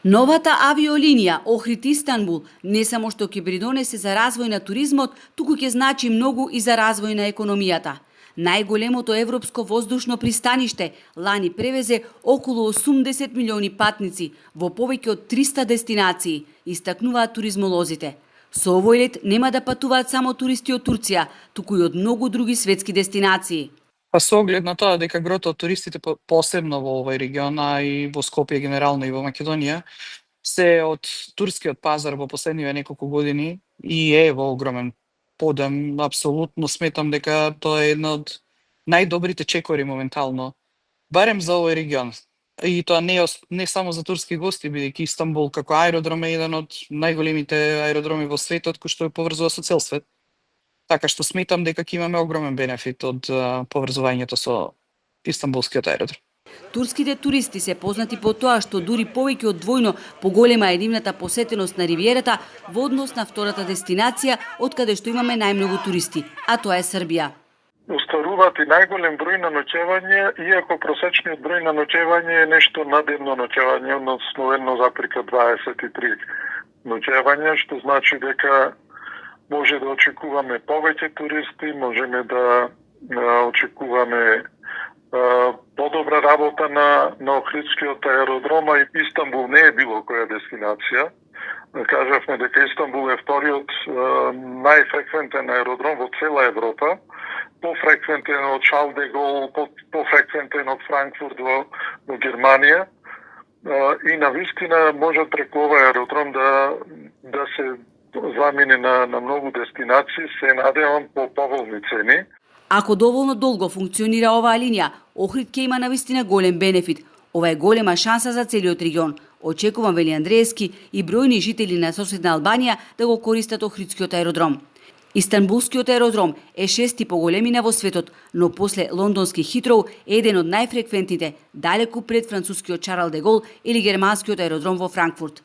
Новата авиолинија Охрид-Истанбул не само што ќе придонесе за развој на туризмот, туку ќе значи многу и за развој на економијата. Најголемото европско воздушно пристаниште лани превезе околу 80 милиони патници во повеќе од 300 дестинации, истакнуваат туризмолозите. Со овој лет нема да патуваат само туристи од Турција, туку и од многу други светски дестинации. Па со оглед на тоа дека грото од туристите посебно во овој регион, а и во Скопје генерално и во Македонија, се од турскиот пазар во последниве неколку години и е во огромен подем, апсолутно сметам дека тоа е една од најдобрите чекори моментално, барем за овој регион. И тоа не само за турски гости, бидејќи Истанбул како аеродром е еден од најголемите аеродроми во светот кој што ја поврзува со цел свет. Така што сметам дека ќе имаме огромен бенефит од поврзувањето со Истанбулскиот аеродром. Турските туристи се познати по тоа што дури повеќе од двојно поголема е нивната посетеност на ривиерата во однос на втората дестинација од каде што имаме најмногу туристи, а тоа е Србија. Остваруваат и најголем број на ноќевања, иако просечниот број на ноќевање е нешто над едно ноќевање, односно 1,23 ноќевања, што значи дека може да очекуваме повеќе туристи, можеме да очекуваме подобра работа на Охридскиот аеродром, и Истанбул не е било која дестинација. Кажавме дека Истанбул е вториот најфреквентен аеродром во цела Европа, пофреквентен од Шарл де Гол, пофреквентен од Франкфурт во Германија. И навистина може преку овој аеродром да се замине на многу дестинации, се надевам по поволни цени. Ако доволно долго функционира оваа линија, Охрид ќе има навистина голем бенефит. Ова е голема шанса за целиот регион. Очекувам, вели Андреевски, и бројни жители на соседна Албанија да го користат Охридскиот аеродром. Истанбулскиот аеродром е шести по големина во светот, но после лондонски Хитроу е еден од најфреквентните, далеку пред францускиот Шарл де Гол или германскиот аеродром во Франкфурт.